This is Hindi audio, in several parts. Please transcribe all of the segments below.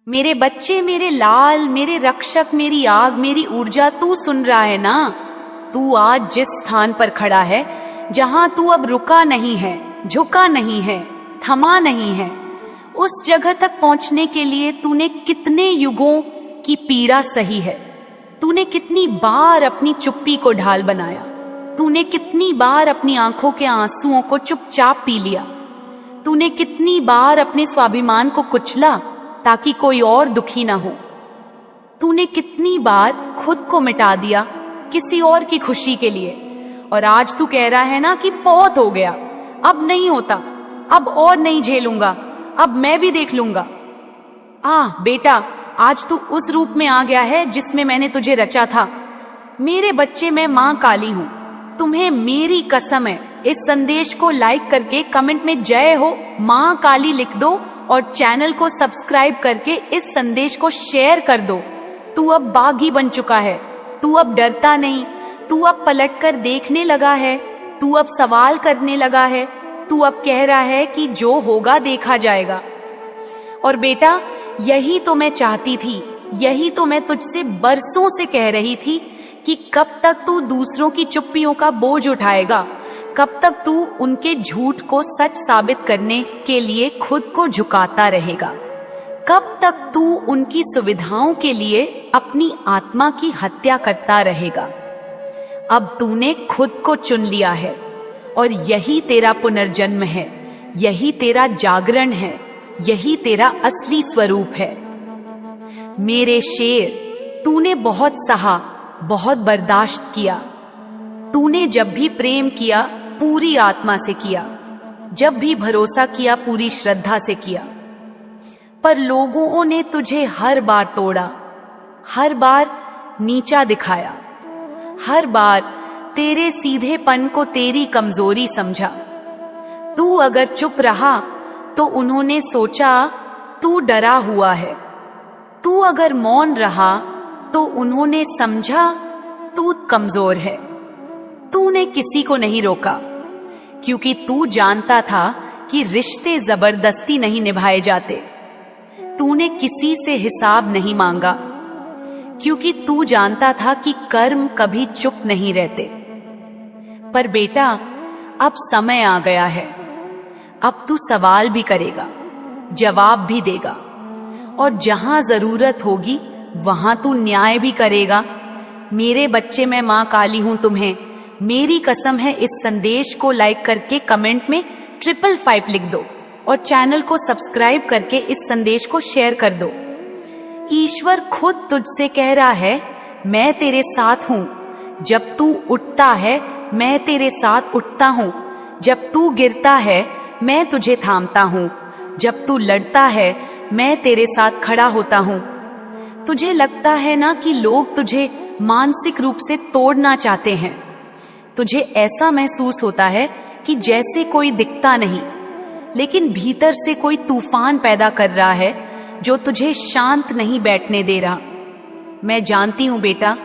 मेरे बच्चे, मेरे लाल, मेरे रक्षक, मेरी आग, मेरी ऊर्जा, तू सुन रहा है ना? तू आज जिस स्थान पर खड़ा है, जहां तू अब रुका नहीं है, झुका नहीं है, थमा नहीं है, उस जगह तक पहुंचने के लिए तूने कितने युगों की पीड़ा सही है। तूने कितनी बार अपनी चुप्पी को ढाल बनाया। तूने कितनी बार अपनी आंखों के आंसुओं को चुपचाप पी लिया। तूने कितनी बार अपने स्वाभिमान को कुचला ताकि कोई और दुखी ना हो। तूने कितनी बार खुद को मिटा दिया किसी और की खुशी के लिए, और आज तू कह रहा है ना कि बहुत हो गया, अब नहीं होता, अब और नहीं झेलूंगा, अब मैं भी देख लूंगा। बेटा, आज तू उस रूप में आ गया है जिसमें मैंने तुझे रचा था। मेरे बच्चे, मैं मां काली हूं। तुम्हें मेरी कसम है, इस संदेश को लाइक करके कमेंट में जय हो मां काली लिख दो और चैनल को सब्सक्राइब करके इस संदेश को शेयर कर दो। तू अब बागी बन चुका है। तू अब डरता नहीं। तू अब पलटकर देखने लगा है। तू अब सवाल करने लगा है। तू अब कह रहा है कि जो होगा देखा जाएगा। और बेटा, यही तो मैं चाहती थी, यही तो मैं तुझसे बरसों से कह रही थी कि कब तक तू दूसरों की चुप्पियों का बोझ उठाएगा, कब तक तू उनके झूठ को सच साबित करने के लिए खुद को झुकाता रहेगा, कब तक तू उनकी सुविधाओं के लिए अपनी आत्मा की हत्या करता रहेगा। अब तूने खुद को चुन लिया है और यही तेरा पुनर्जन्म है, यही तेरा जागरण है, यही तेरा असली स्वरूप है। मेरे शेर, तूने बहुत सहा, बहुत बर्दाश्त किया। तूने जब भी प्रेम किया पूरी आत्मा से किया, जब भी भरोसा किया पूरी श्रद्धा से किया, पर लोगों ने तुझे हर बार तोड़ा, हर बार नीचा दिखाया, हर बार तेरे सीधेपन को तेरी कमजोरी समझा। तू अगर चुप रहा तो उन्होंने सोचा तू डरा हुआ है। तू अगर मौन रहा तो उन्होंने समझा तू कमजोर है। तूने किसी को नहीं रोका क्योंकि तू जानता था कि रिश्ते जबरदस्ती नहीं निभाए जाते। तूने किसी से हिसाब नहीं मांगा क्योंकि तू जानता था कि कर्म कभी चुप नहीं रहते। पर बेटा, अब समय आ गया है। अब तू सवाल भी करेगा, जवाब भी देगा, और जहां जरूरत होगी वहां तू न्याय भी करेगा। मेरे बच्चे, मैं मां काली हूं तुम्हें। मेरी कसम है, इस संदेश को लाइक करके कमेंट में 555 लिख दो और चैनल को सब्सक्राइब करके इस संदेश को शेयर कर दो। ईश्वर खुद तुझसे कह रहा है, मैं तेरे साथ हूं। जब तू उठता है मैं तेरे साथ उठता हूं। जब तू गिरता है मैं तुझे थामता हूं। जब तू लड़ता है मैं तेरे साथ खड़ा होता हूं। तुझे लगता है ना कि लोग तुझे मानसिक रूप से तोड़ना चाहते हैं। तुझे ऐसा महसूस होता है कि जैसे कोई दिखता नहीं, लेकिन भीतर से कोई तूफान पैदा कर रहा है जो तुझे शांत नहीं बैठने दे रहा। मैं जानती हूं बेटा,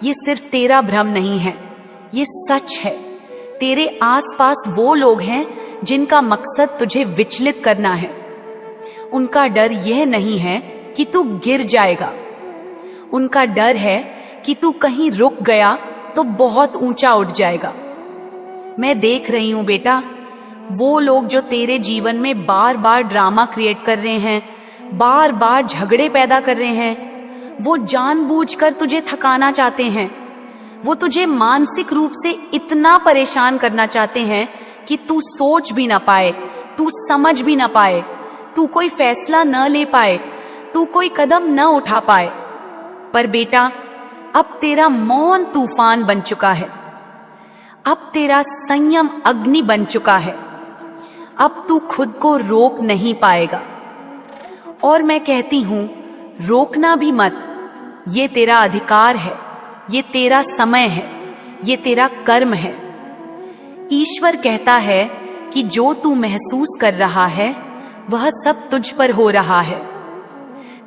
ये सिर्फ तेरा भ्रम नहीं है, ये सच है। तेरे आसपास वो लोग हैं जिनका मकसद तुझे विचलित करना है। उनका डर यह नहीं है कि तू गिर जाएगा, उनका डर है कि तू कहीं रुक गया तो बहुत ऊंचा उठ जाएगा। मैं देख रही हूं बेटा, वो लोग जो तेरे जीवन में बार बार ड्रामा क्रिएट कर रहे हैं, बार बार झगड़े पैदा कर रहे हैं, वो जानबूझकर तुझे थकाना चाहते हैं। वो तुझे मानसिक रूप से इतना परेशान करना चाहते हैं कि तू सोच भी ना पाए, तू समझ भी ना पाए, तू कोई फैसला न ले पाए, तू कोई कदम न उठा पाए। पर बेटा, अब तेरा मौन तूफान बन चुका है। अब तेरा संयम अग्नि बन चुका है। अब तू खुद को रोक नहीं पाएगा। और मैं कहती हूं, रोकना भी मत। ये तेरा अधिकार है, ये तेरा समय है, ये तेरा कर्म है। ईश्वर कहता है कि जो तू महसूस कर रहा है वह सब तुझ पर हो रहा है।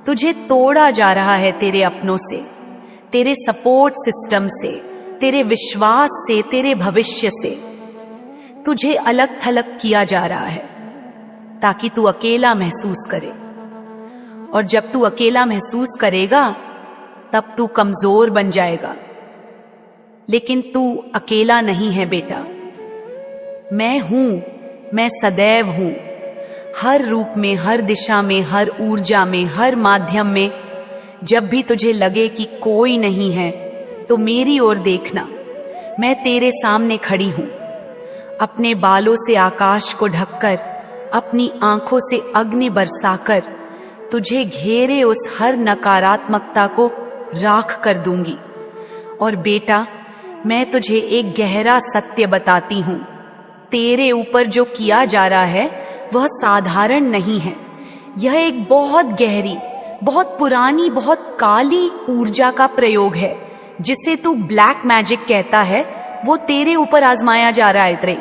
तुझे तोड़ा जा रहा है तेरे अपनों से, तेरे सपोर्ट सिस्टम से, तेरे विश्वास से, तेरे भविष्य से। तुझे अलग थलग किया जा रहा है ताकि तू अकेला महसूस करे। और जब तू अकेला महसूस करेगा तब तू कमजोर बन जाएगा। लेकिन तू अकेला नहीं है बेटा, मैं हूं, मैं सदैव हूं, हर रूप में, हर दिशा में, हर ऊर्जा में, हर माध्यम में। जब भी तुझे लगे कि कोई नहीं है तो मेरी ओर देखना, मैं तेरे सामने खड़ी हूं। अपने बालों से आकाश को ढककर, अपनी आंखों से अग्नि बरसाकर तुझे घेरे उस हर नकारात्मकता को राख कर दूंगी। और बेटा, मैं तुझे एक गहरा सत्य बताती हूं, तेरे ऊपर जो किया जा रहा है वह साधारण नहीं है। यह एक बहुत गहरी, बहुत पुरानी, बहुत काली ऊर्जा का प्रयोग है, जिसे तू ब्लैक मैजिक कहता है। वो तेरे ऊपर आजमाया जा रहा है इतरे।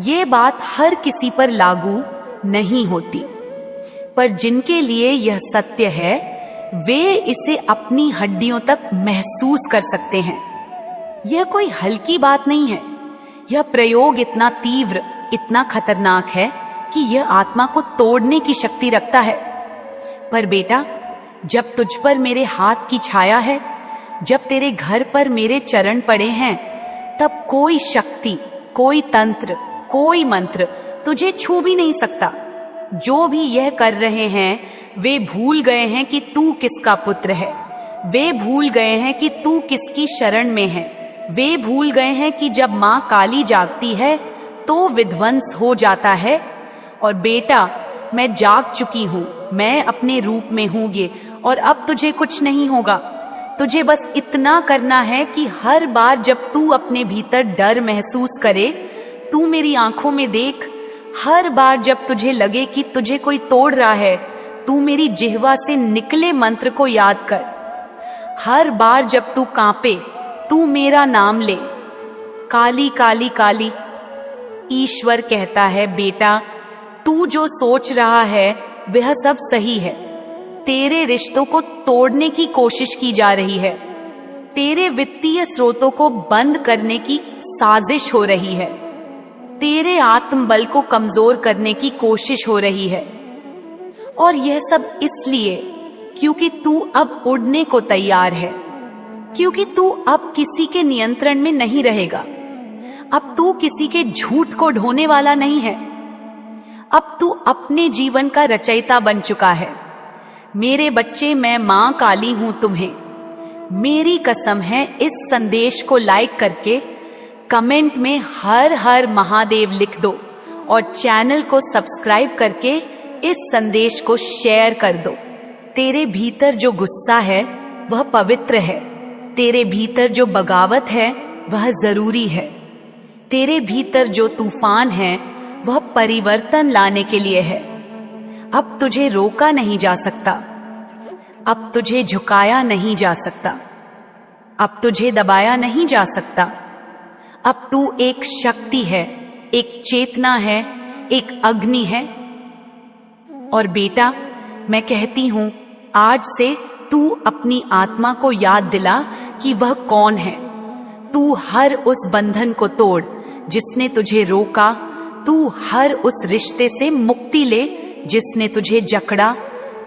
ये बात हर किसी पर लागू नहीं होती, पर जिनके लिए यह सत्य है वे इसे अपनी हड्डियों तक महसूस कर सकते हैं। यह कोई हल्की बात नहीं है। यह प्रयोग इतना तीव्र, इतना खतरनाक है कि यह आत्मा को तोड़ने की शक्ति रखता है। पर बेटा, जब तुझ पर मेरे हाथ की छाया है, जब तेरे घर पर मेरे चरण पड़े हैं, तब कोई शक्ति, कोई तंत्र, कोई मंत्र तुझे छू भी नहीं सकता। जो भी यह कर रहे हैं वे भूल गए हैं कि तू किसका पुत्र है। वे भूल गए हैं कि तू किसकी शरण में है। वे भूल गए हैं कि जब माँ काली जागती है तो विध्वंस हो जाता है। और बेटा, मैं जाग चुकी हूँ, मैं अपने रूप में हूँ ये, और अब तुझे कुछ नहीं होगा। तुझे बस इतना करना है कि हर बार जब तू अपने भीतर डर महसूस करे, तू मेरी आंखों में देख। हर बार जब तुझे लगे कि तुझे कोई तोड़ रहा है, तू मेरी जिह्वा से निकले मंत्र को याद कर। हर बार जब तू कांपे, तू मेरा नाम ले, काली काली काली। ईश्वर कहता है, बेटा, तू जो सोच रहा है वह सब सही है। तेरे रिश्तों को तोड़ने की कोशिश की जा रही है। तेरे वित्तीय स्रोतों को बंद करने की साजिश हो रही है। तेरे आत्मबल को कमजोर करने की कोशिश हो रही है। और यह सब इसलिए क्योंकि तू अब उड़ने को तैयार है, क्योंकि तू अब किसी के नियंत्रण में नहीं रहेगा। अब तू किसी के झूठ को ढोने वाला नहीं है। अब तू अपने जीवन का रचयिता बन चुका है। मेरे बच्चे, मैं मां काली हूं तुम्हें। मेरी कसम है, इस संदेश को लाइक करके कमेंट में हर हर महादेव लिख दो और चैनल को सब्सक्राइब करके इस संदेश को शेयर कर दो। तेरे भीतर जो गुस्सा है वह पवित्र है। तेरे भीतर जो बगावत है वह जरूरी है। तेरे भीतर जो तूफान है वह परिवर्तन लाने के लिए है। अब तुझे रोका नहीं जा सकता। अब तुझे झुकाया नहीं जा सकता। अब तुझे दबाया नहीं जा सकता। अब तू एक शक्ति है, एक चेतना है, एक अग्नि है। और बेटा, मैं कहती हूं, आज से तू अपनी आत्मा को याद दिला कि वह कौन है। तू हर उस बंधन को तोड़ जिसने तुझे रोका। तू हर उस रिश्ते से मुक्ति ले जिसने तुझे जकड़ा।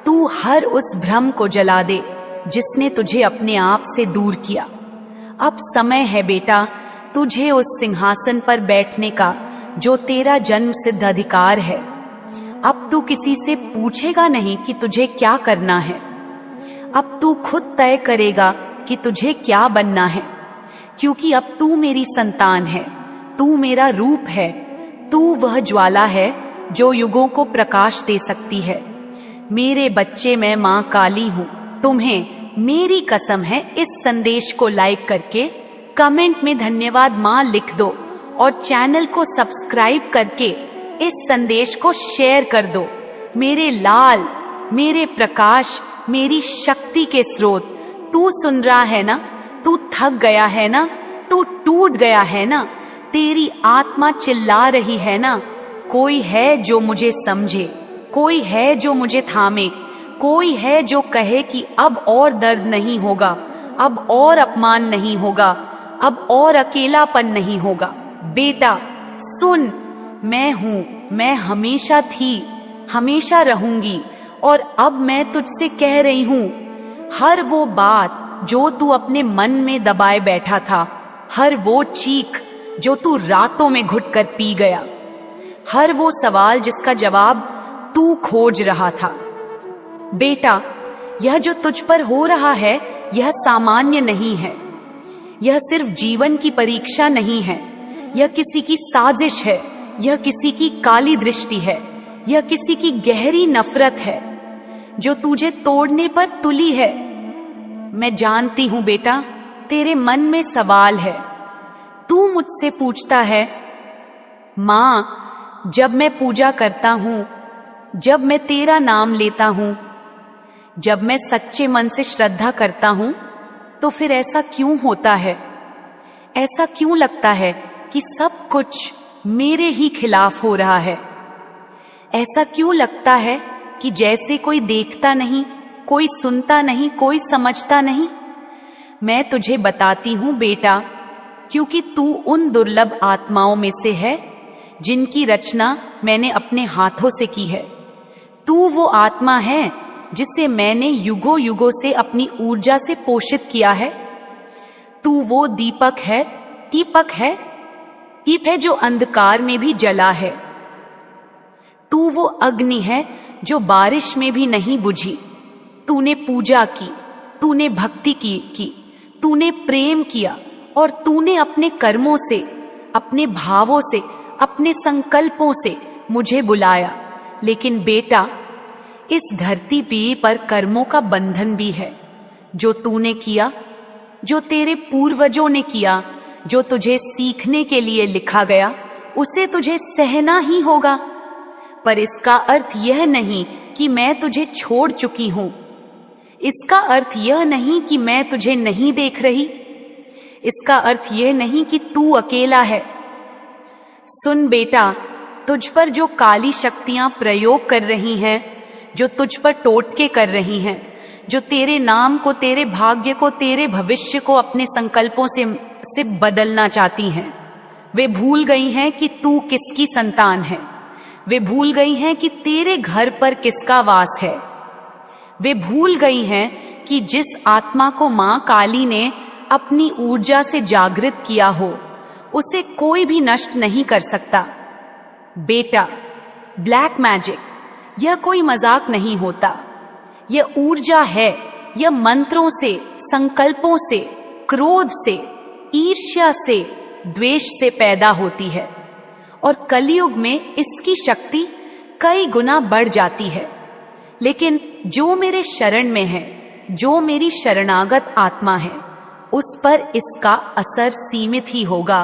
तू हर उस भ्रम को जला दे जिसने तुझे अपने आप से दूर किया। अब समय है बेटा, तुझे उस सिंहासन पर बैठने का जो तेरा जन्म सिद्ध अधिकार है। अब तू किसी से पूछेगा नहीं कि तुझे क्या करना है। अब तू खुद तय करेगा कि तुझे क्या बनना है, क्योंकि अब तू मेरी संतान है। तू मेरा रूप है। तू वह ज्वाला है जो युगों को प्रकाश दे सकती है। मेरे बच्चे, मैं मां काली हूं। तुम्हें मेरी कसम है, इस संदेश को लाइक करके कमेंट में धन्यवाद मां लिख दो और चैनल को सब्सक्राइब करके इस संदेश को शेयर कर दो। मेरे लाल, मेरे प्रकाश, मेरी शक्ति के स्रोत, तू सुन रहा है ना? तू थक गया है ना? तू टूट गया है ना? तेरी आत्मा चिल्ला रही है ना? कोई है जो मुझे समझे, कोई है जो मुझे थामे, कोई है जो कहे कि अब और दर्द नहीं होगा, अब और अपमान नहीं होगा, अब और अकेलापन नहीं होगा। बेटा सुन, मैं हूं, मैं हमेशा थी, हमेशा रहूंगी और अब मैं तुझसे कह रही हूं, हर वो बात जो तू अपने मन में दबाए बैठा था, हर वो चीख जो तू रातों में घुट कर पी गया, हर वो सवाल जिसका जवाब तू खोज रहा था। बेटा, यह जो तुझ पर हो रहा है यह सामान्य नहीं है। यह सिर्फ जीवन की परीक्षा नहीं है, यह किसी की साजिश है, यह किसी की काली दृष्टि है, यह किसी की गहरी नफरत है जो तुझे तोड़ने पर तुली है। मैं जानती हूं बेटा, तेरे मन में सवाल है। तू मुझसे पूछता है, मां, जब मैं पूजा करता हूं, जब मैं तेरा नाम लेता हूं, जब मैं सच्चे मन से श्रद्धा करता हूं, तो फिर ऐसा क्यों होता है? ऐसा क्यों लगता है कि सब कुछ मेरे ही खिलाफ हो रहा है? ऐसा क्यों लगता है कि जैसे कोई देखता नहीं, कोई सुनता नहीं, कोई समझता नहीं? मैं तुझे बताती हूं बेटा, क्योंकि तू उन दुर्लभ आत्माओं में से है जिनकी रचना मैंने अपने हाथों से की है। तू वो आत्मा है जिसे मैंने युगों युगों से अपनी ऊर्जा से पोषित किया है। तू वो दीपक है, दीप है जो अंधकार में भी जला है। तू वो अग्नि है जो बारिश में भी नहीं बुझी। तूने पूजा की, तूने भक्ति की, तूने प्रेम किया और तूने अपने कर्मों से, अपने भावों से, अपने संकल्पों से मुझे बुलाया। लेकिन बेटा, इस धरती पर कर्मों का बंधन भी है। जो तूने किया, जो तेरे पूर्वजों ने किया, जो तुझे सीखने के लिए लिखा गया, उसे तुझे सहना ही होगा। पर इसका अर्थ यह नहीं कि मैं तुझे छोड़ चुकी हूं। इसका अर्थ यह नहीं कि मैं तुझे नहीं देख रही। इसका अर्थ यह नहीं कि तू अकेला है। सुन बेटा, तुझ पर जो काली शक्तियां प्रयोग कर रही हैं, जो तुझ पर टोटके कर रही हैं, जो तेरे नाम को, तेरे भाग्य को, तेरे भविष्य को अपने संकल्पों से बदलना चाहती हैं, वे भूल गई हैं कि तू किसकी संतान है। वे भूल गई हैं कि तेरे घर पर किसका वास है। वे भूल गई हैं कि जिस आत्मा को मां काली ने अपनी ऊर्जा से जागृत किया हो, उसे कोई भी नष्ट नहीं कर सकता। बेटा, ब्लैक मैजिक यह कोई मजाक नहीं होता। यह ऊर्जा है। यह मंत्रों से, संकल्पों से, क्रोध से, ईर्ष्या से, द्वेष से पैदा होती है और कलयुग में इसकी शक्ति कई गुना बढ़ जाती है। लेकिन जो मेरे शरण में है, जो मेरी शरणागत आत्मा है, उस पर इसका असर सीमित ही होगा।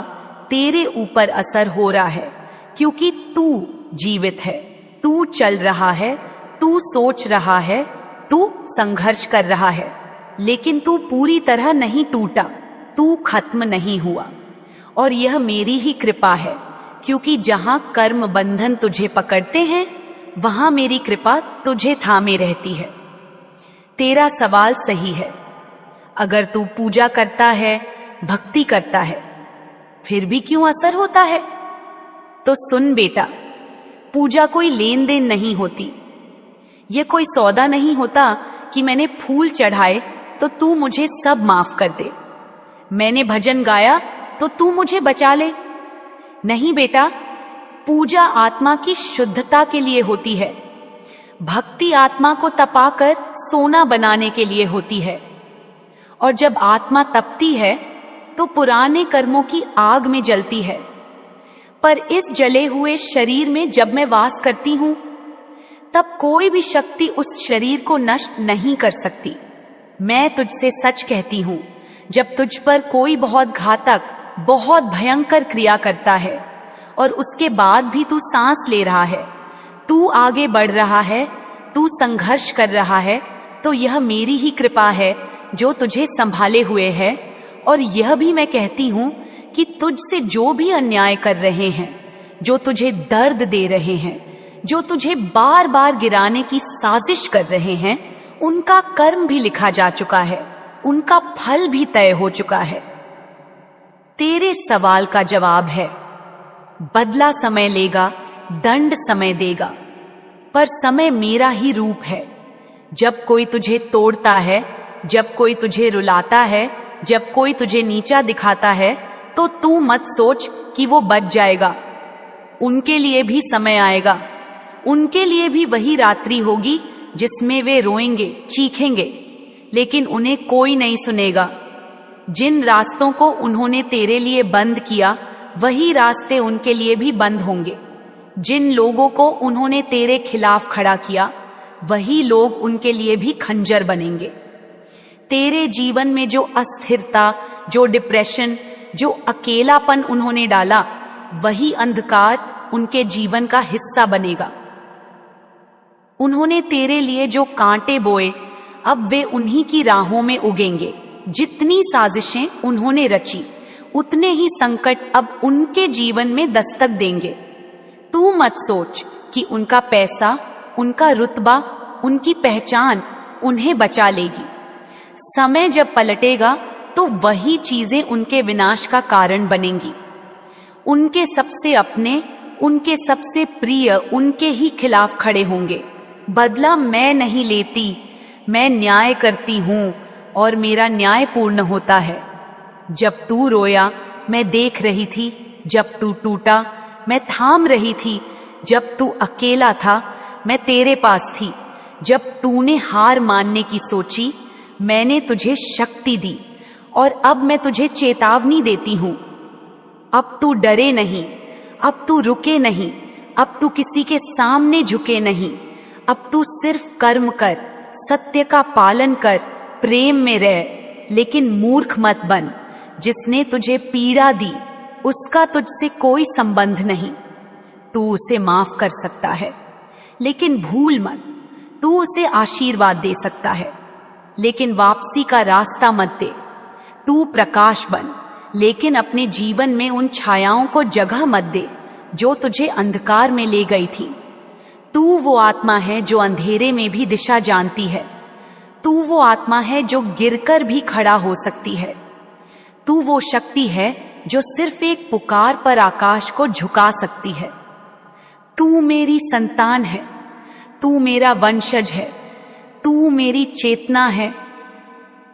तेरे ऊपर असर हो रहा है क्योंकि तू जीवित है, तू चल रहा है, तू सोच रहा है, तू संघर्ष कर रहा है, लेकिन तू पूरी तरह नहीं टूटा, तू खत्म नहीं हुआ। और यह मेरी ही कृपा है, क्योंकि जहां कर्म बंधन तुझे पकड़ते हैं, वहां मेरी कृपा तुझे थामे रहती है। तेरा सवाल सही है। अगर तू पूजा करता है, भक्ति करता है, फिर भी क्यों असर होता है? तो सुन बेटा, पूजा कोई लेन देन नहीं होती। यह कोई सौदा नहीं होता कि मैंने फूल चढ़ाए तो तू मुझे सब माफ कर दे, मैंने भजन गाया तो तू मुझे बचा ले। नहीं बेटा, पूजा आत्मा की शुद्धता के लिए होती है। भक्ति आत्मा को तपाकर सोना बनाने के लिए होती है। और जब आत्मा तपती है तो पुराने कर्मों की आग में जलती है। पर इस जले हुए शरीर में जब मैं वास करती हूं, तब कोई भी शक्ति उस शरीर को नष्ट नहीं कर सकती। मैं तुझसे सच कहती हूं, जब तुझ पर कोई बहुत घातक, बहुत भयंकर क्रिया करता है और उसके बाद भी तू सांस ले रहा है, तू आगे बढ़ रहा है, तू संघर्ष कर रहा है, तो यह मेरी ही कृपा है जो तुझे संभाले हुए है। और यह भी मैं कहती हूं कि तुझसे जो भी अन्याय कर रहे हैं, जो तुझे दर्द दे रहे हैं, जो तुझे बार बार गिराने की साजिश कर रहे हैं, उनका कर्म भी लिखा जा चुका है, उनका फल भी तय हो चुका है। तेरे सवाल का जवाब है, बदला समय लेगा, दंड समय देगा। पर समय मेरा ही रूप है। जब कोई तुझे तोड़ता है, जब कोई तुझे रुलाता है, जब कोई तुझे नीचा दिखाता है, तो तू मत सोच कि वो बच जाएगा। उनके लिए भी समय आएगा, उनके लिए भी वही रात्रि होगी जिसमें वे रोएंगे, चीखेंगे, लेकिन उन्हें कोई नहीं सुनेगा। जिन रास्तों को उन्होंने तेरे लिए बंद किया, वही रास्ते उनके लिए भी बंद होंगे। जिन लोगों को उन्होंने तेरे खिलाफ खड़ा किया, वही लोग उनके लिए भी खंजर बनेंगे। तेरे जीवन में जो अस्थिरता, जो डिप्रेशन, जो अकेलापन उन्होंने डाला, वही अंधकार उनके जीवन का हिस्सा बनेगा। उन्होंने तेरे लिए जो कांटे बोए, अब वे उन्हीं की राहों में उगेंगे। जितनी साजिशें उन्होंने रची, उतने ही संकट अब उनके जीवन में दस्तक देंगे। तू मत सोच कि उनका पैसा, उनका रुतबा, उनकी पहचान उन्हें बचा लेगी। समय जब पलटेगा तो वही चीजें उनके विनाश का कारण बनेंगी। उनके सबसे अपने, उनके सबसे प्रिय उनके ही खिलाफ खड़े होंगे। बदला मैं नहीं लेती, मैं न्याय करती हूँ और मेरा न्याय पूर्ण होता है। जब तू रोया मैं देख रही थी, जब तू टूटा मैं थाम रही थी, जब तू अकेला था मैं तेरे पास थी, जब तूने हार मानने की सोची मैंने तुझे शक्ति दी, और अब मैं तुझे चेतावनी देती हूँ। अब तू डरे नहीं, अब तू रुके नहीं, अब तू किसी के सामने झुके नहीं। अब तू सिर्फ कर्म कर, सत्य का पालन कर, प्रेम में रह, लेकिन मूर्ख मत बन। जिसने तुझे पीड़ा दी उसका तुझसे कोई संबंध नहीं। तू उसे माफ कर सकता है, लेकिन भूल मत। तू उसे आशीर्वाद दे सकता है, लेकिन वापसी का रास्ता मत दे। तू प्रकाश बन, लेकिन अपने जीवन में उन छायाओं को जगह मत दे जो तुझे अंधकार में ले गई थी। तू वो आत्मा है जो अंधेरे में भी दिशा जानती है। तू वो आत्मा है जो गिरकर भी खड़ा हो सकती है। तू वो शक्ति है जो सिर्फ एक पुकार पर आकाश को झुका सकती है। तू मेरी संतान है, तू मेरा वंशज है, तू मेरी चेतना है,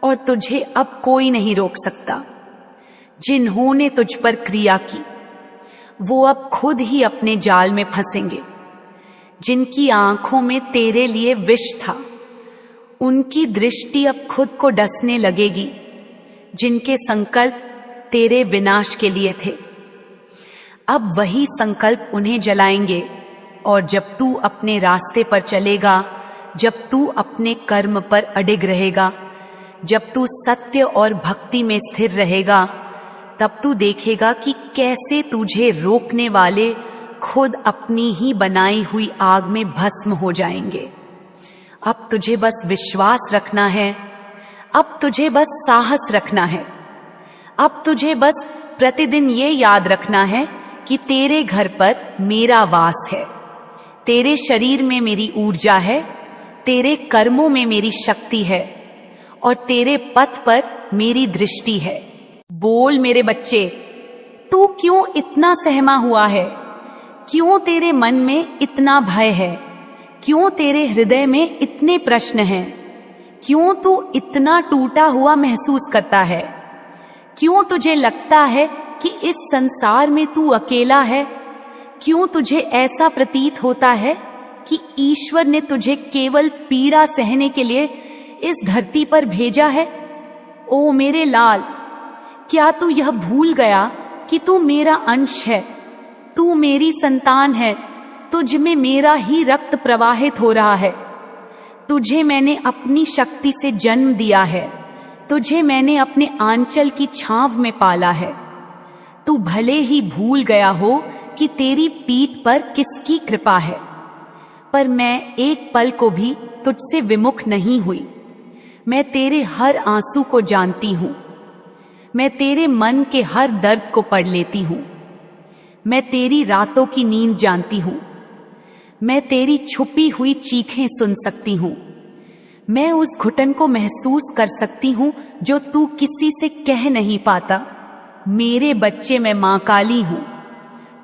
और तुझे अब कोई नहीं रोक सकता। जिन्होंने तुझ पर क्रिया की वो अब खुद ही अपने जाल में फंसेंगे। जिनकी आंखों में तेरे लिए विष था, उनकी दृष्टि अब खुद को डसने लगेगी। जिनके संकल्प तेरे विनाश के लिए थे, अब वही संकल्प उन्हें जलाएंगे। और जब तू अपने रास्ते पर चलेगा, जब तू अपने कर्म पर अडिग रहेगा, जब तू सत्य और भक्ति में स्थिर रहेगा, तब तू देखेगा कि कैसे तुझे रोकने वाले खुद अपनी ही बनाई हुई आग में भस्म हो जाएंगे। अब तुझे बस विश्वास रखना है, अब तुझे बस साहस रखना है। अब तुझे बस प्रतिदिन ये याद रखना है कि तेरे घर पर मेरा वास है, तेरे शरीर में मेरी ऊर्जा है, तेरे कर्मों में मेरी शक्ति है, और तेरे पथ पर मेरी दृष्टि है। बोल मेरे बच्चे, तू क्यों इतना सहमा हुआ है? क्यों तेरे मन में इतना भय है? क्यों तेरे हृदय में इतने प्रश्न हैं? क्यों तू इतना टूटा हुआ महसूस करता है? क्यों तुझे लगता है कि इस संसार में तू अकेला है? क्यों तुझे ऐसा प्रतीत होता है कि ईश्वर ने तुझे केवल पीड़ा सहने के लिए इस धरती पर भेजा है? ओ मेरे लाल, क्या तू यह भूल गया कि तू मेरा अंश है, तू मेरी संतान है, तुझ में मेरा ही रक्त प्रवाहित हो रहा है। तुझे मैंने अपनी शक्ति से जन्म दिया है, तुझे मैंने अपने आंचल की छांव में पाला है। तू भले ही भूल गया हो कि तेरी पीठ पर किसकी कृपा है, पर मैं एक पल को भी तुझसे विमुख नहीं हुई। मैं तेरे हर आंसू को जानती हूँ, मैं तेरे मन के हर दर्द को पढ़ लेती हूँ। मैं तेरी रातों की नींद जानती हूँ, मैं तेरी छुपी हुई चीखें सुन सकती हूँ। मैं उस घुटन को महसूस कर सकती हूँ जो तू किसी से कह नहीं पाता। मेरे बच्चे, मैं माँ काली हूँ।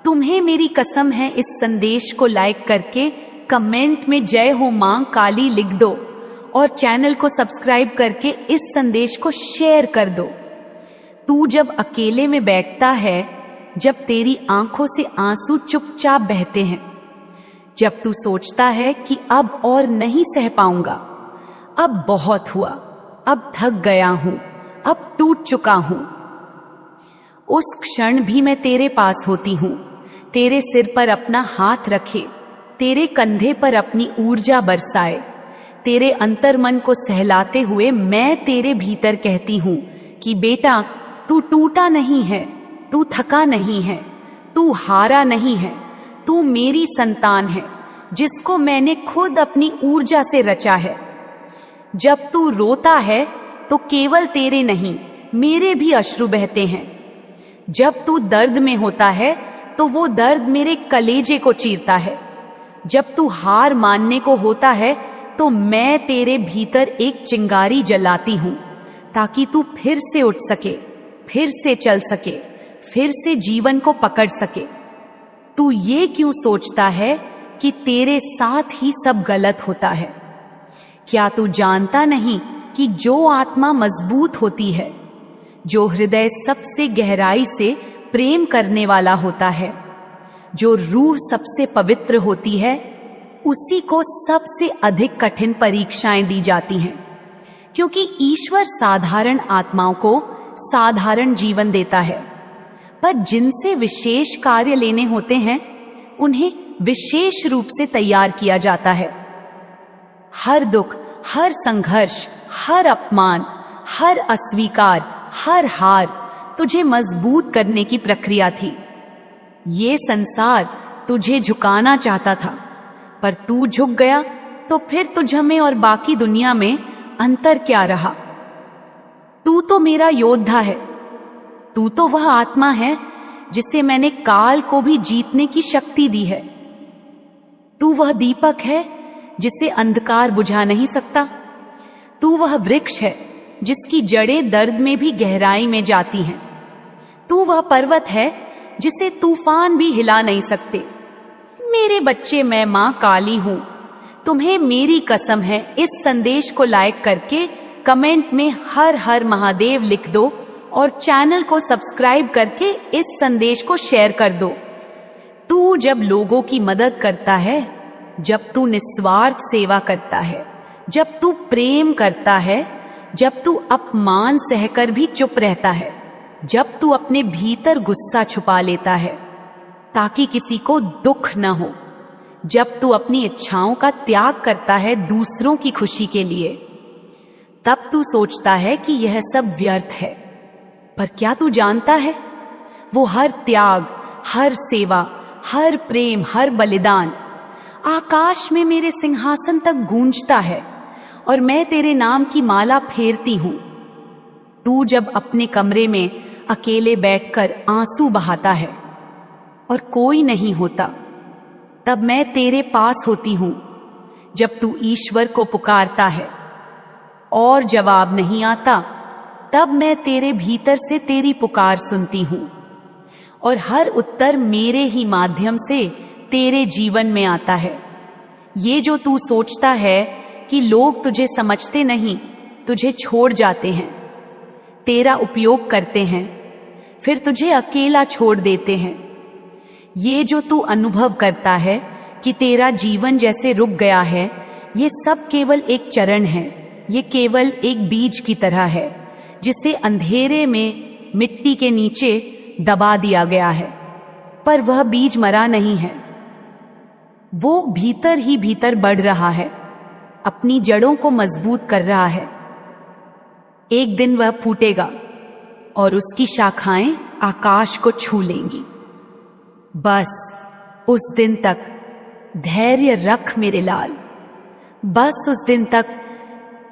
तुम्हें मेरी कसम है, इस संदेश को लाइक करके कमेंट में जय हो मां काली लिख दो और चैनल को सब्सक्राइब करके इस संदेश को शेयर कर दो। तू जब अकेले में बैठता है, जब तेरी आंखों से आंसू चुपचाप बहते हैं, जब तू सोचता है कि अब और नहीं सह पाऊंगा, अब बहुत हुआ, अब थक गया हूं, अब टूट चुका हूं, उस क्षण भी मैं तेरे पास होती हूं, तेरे सिर पर अपना हाथ रखे, तेरे कंधे पर अपनी ऊर्जा बरसाए, तेरे अंतर्मन को सहलाते हुए मैं तेरे भीतर कहती हूं कि बेटा, तू टूटा नहीं है, तू थका नहीं है, तू हारा नहीं है, तू मेरी संतान है जिसको मैंने खुद अपनी ऊर्जा से रचा है। जब तू रोता है तो केवल तेरे नहीं, मेरे भी अश्रु बहते हैं। जब तू दर्द में होता है तो वो दर्द मेरे कलेजे को चीरता है। जब तू हार मानने को होता है तो मैं तेरे भीतर एक चिंगारी जलाती हूं ताकि तू फिर से उठ सके, फिर से चल सके, फिर से जीवन को पकड़ सके। तू ये क्यों सोचता है कि तेरे साथ ही सब गलत होता है? क्या तू जानता नहीं कि जो आत्मा मजबूत होती है, जो हृदय सबसे गहराई से प्रेम करने वाला होता है, जो रूह सबसे पवित्र होती है, उसी को सबसे अधिक कठिन परीक्षाएं दी जाती हैं, क्योंकि ईश्वर साधारण आत्माओं को साधारण जीवन देता है, पर जिनसे विशेष कार्य लेने होते हैं उन्हें विशेष रूप से तैयार किया जाता है। हर दुख, हर संघर्ष, हर अपमान, हर अस्वीकार, हर हार तुझे मजबूत करने की प्रक्रिया थी। ये संसार तुझे झुकाना चाहता था, पर तू झुक गया तो फिर तुझ में और बाकी दुनिया में अंतर क्या रहा? तू तो मेरा योद्धा है, तू तो वह आत्मा है जिसे मैंने काल को भी जीतने की शक्ति दी है। तू वह दीपक है जिसे अंधकार बुझा नहीं सकता। तू वह वृक्ष है जिसकी जड़ें दर्द में भी गहराई में जाती हैं। तू वह पर्वत है जिसे तूफान भी हिला नहीं सकते। मेरे बच्चे, मैं मां काली हूं। तुम्हें मेरी कसम है, इस संदेश को लाइक करके कमेंट में हर हर महादेव लिख दो और चैनल को सब्सक्राइब करके इस संदेश को शेयर कर दो। तू जब लोगों की मदद करता है, जब तू निस्वार्थ सेवा करता है, जब तू प्रेम करता है, जब तू अपमान सहकर भी चुप रहता है, जब तू अपने भीतर गुस्सा छुपा लेता है ताकि किसी को दुख न हो, जब तू अपनी इच्छाओं का त्याग करता है दूसरों की खुशी के लिए, तब तू सोचता है कि यह सब व्यर्थ है। पर क्या तू जानता है, वो हर त्याग, हर सेवा, हर प्रेम, हर बलिदान आकाश में मेरे सिंहासन तक गूंजता है और मैं तेरे नाम की माला फेरती हूं। तू जब अपने कमरे में अकेले बैठकर आंसू बहाता है और कोई नहीं होता, तब मैं तेरे पास होती हूं। जब तू ईश्वर को पुकारता है और जवाब नहीं आता, तब मैं तेरे भीतर से तेरी पुकार सुनती हूं और हर उत्तर मेरे ही माध्यम से तेरे जीवन में आता है। ये जो तू सोचता है कि लोग तुझे समझते नहीं, तुझे छोड़ जाते हैं, तेरा उपयोग करते हैं, फिर तुझे अकेला छोड़ देते हैं, ये जो तू अनुभव करता है कि तेरा जीवन जैसे रुक गया है, ये सब केवल एक चरण है। ये केवल एक बीज की तरह है जिसे अंधेरे में मिट्टी के नीचे दबा दिया गया है, पर वह बीज मरा नहीं है। वो भीतर ही भीतर बढ़ रहा है, अपनी जड़ों को मजबूत कर रहा है। एक दिन वह फूटेगा और उसकी शाखाएं आकाश को छू लेंगी। बस उस दिन तक धैर्य रख मेरे लाल, बस उस दिन तक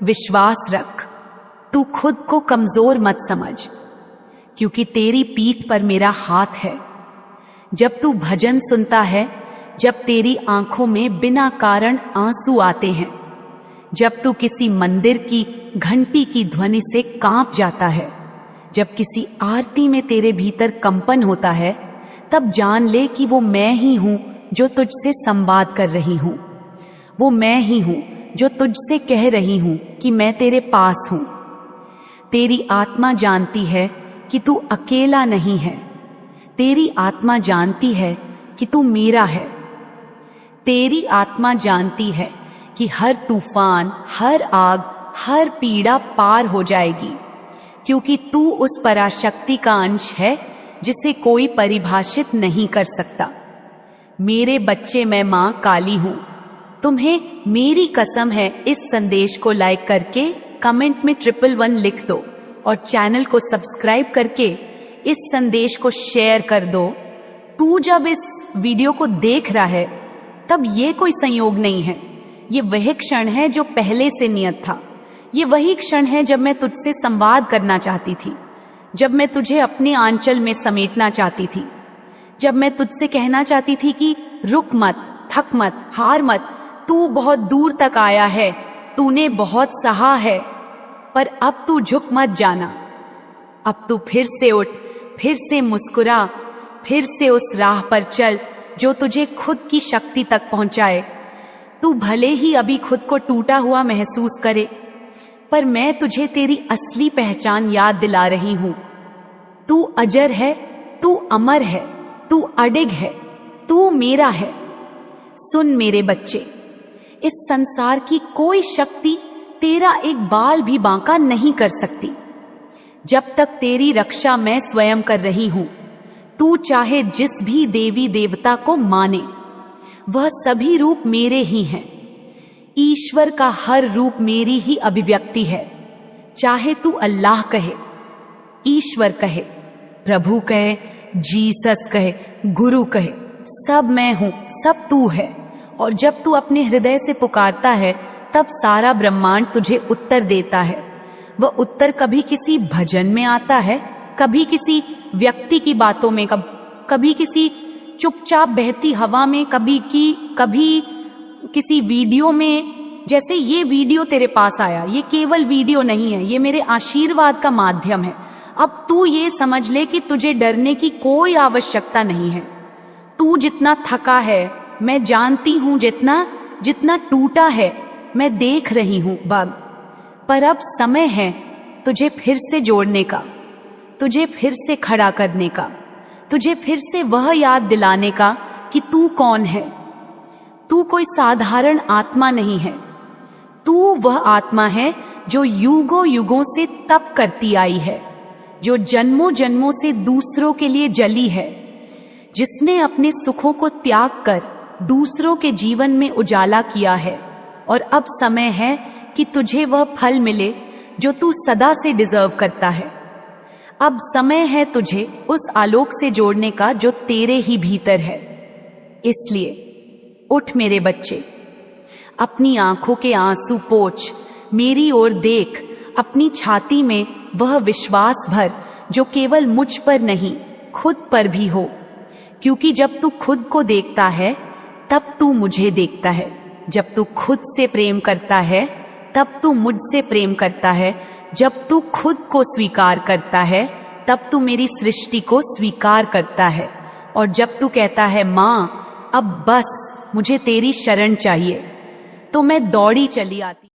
विश्वास रख। तू खुद को कमजोर मत समझ, क्योंकि तेरी पीठ पर मेरा हाथ है। जब तू भजन सुनता है, जब तेरी आंखों में बिना कारण आंसू आते हैं, जब तू किसी मंदिर की घंटी की ध्वनि से कांप जाता है, जब किसी आरती में तेरे भीतर कंपन होता है, तब जान ले कि वो मैं ही हूं जो तुझसे संवाद कर रही हूं। वो मैं ही हूं जो तुझसे कह रही हूं कि मैं तेरे पास हूं। तेरी आत्मा जानती है कि तू अकेला नहीं है। तेरी आत्मा जानती है कि तू मेरा है। तेरी आत्मा जानती है कि हर तूफान, हर आग, हर पीड़ा पार हो जाएगी, क्योंकि तू उस पराशक्ति का अंश है जिसे कोई परिभाषित नहीं कर सकता। मेरे बच्चे, मैं मां काली हूं। तुम्हें मेरी कसम है, इस संदेश को लाइक करके कमेंट में 111 लिख दो और चैनल को सब्सक्राइब करके इस संदेश को शेयर कर दो। तू जब इस वीडियो को देख रहा है तब ये कोई संयोग नहीं है, ये वही क्षण है जो पहले से नियत था। ये वही क्षण है जब मैं तुझसे संवाद करना चाहती थी, जब मैं तुझे अपने आंचल में समेटना चाहती थी, जब मैं तुझसे कहना चाहती थी कि रुक मत, थक मत, हार मत, तू बहुत दूर तक आया है, तूने बहुत सहा है, पर अब तू झुक मत जाना। अब तू फिर से उठ, फिर से मुस्कुरा, फिर से उस राह पर चल जो तुझे खुद की शक्ति तक पहुंचाए। तू भले ही अभी खुद को टूटा हुआ महसूस करे, पर मैं तुझे तेरी असली पहचान याद दिला रही हूं। तू अजर है, तू अमर है, तू अडिग है, तू मेरा है। सुन मेरे बच्चे, इस संसार की कोई शक्ति तेरा एक बाल भी बांका नहीं कर सकती। जब तक तेरी रक्षा मैं स्वयं कर रही हूं, तू चाहे जिस भी देवी देवता को माने, वह सभी रूप मेरे ही हैं। ईश्वर का हर रूप मेरी ही अभिव्यक्ति है। चाहे तू अल्लाह कहे, ईश्वर कहे, प्रभु कहे, जीसस कहे, गुरु कहे, सब मैं हूं, सब तू है। और जब तू अपने हृदय से पुकारता है तब सारा ब्रह्मांड तुझे उत्तर देता है। वह उत्तर कभी किसी भजन में आता है, कभी किसी व्यक्ति की बातों में, कभी किसी चुपचाप बहती हवा में, कभी किसी वीडियो में। जैसे ये वीडियो तेरे पास आया, ये केवल वीडियो नहीं है, ये मेरे आशीर्वाद का माध्यम है। अब तू ये समझ ले कि तुझे डरने की कोई आवश्यकता नहीं है। तू जितना थका है मैं जानती हूं, जितना टूटा है मैं देख रही हूं बाब, पर अब समय है तुझे फिर से जोड़ने का, तुझे फिर से खड़ा करने का, तुझे फिर से वह याद दिलाने का कि तू कौन है। तू कोई साधारण आत्मा नहीं है। तू वह आत्मा है जो युगों युगों से तप करती आई है, जो जन्मों जन्मों से दूसरों के लिए जली है, जिसने अपने सुखों को त्याग कर दूसरों के जीवन में उजाला किया है। और अब समय है कि तुझे वह फल मिले जो तू सदा से डिजर्व करता है। अब समय है तुझे उस आलोक से जोड़ने का जो तेरे ही भीतर है। इसलिए उठ मेरे बच्चे, अपनी आंखों के आंसू पोंछ, मेरी ओर देख, अपनी छाती में वह विश्वास भर जो केवल मुझ पर नहीं खुद पर भी हो, क्योंकि जब तू खुद को देखता है तब तू मुझे देखता है। जब तू खुद से प्रेम करता है तब तू मुझसे प्रेम करता है। जब तू खुद को स्वीकार करता है तब तू मेरी सृष्टि को स्वीकार करता है। और जब तू कहता है मां अब बस मुझे तेरी शरण चाहिए, तो मैं दौड़ी चली आती।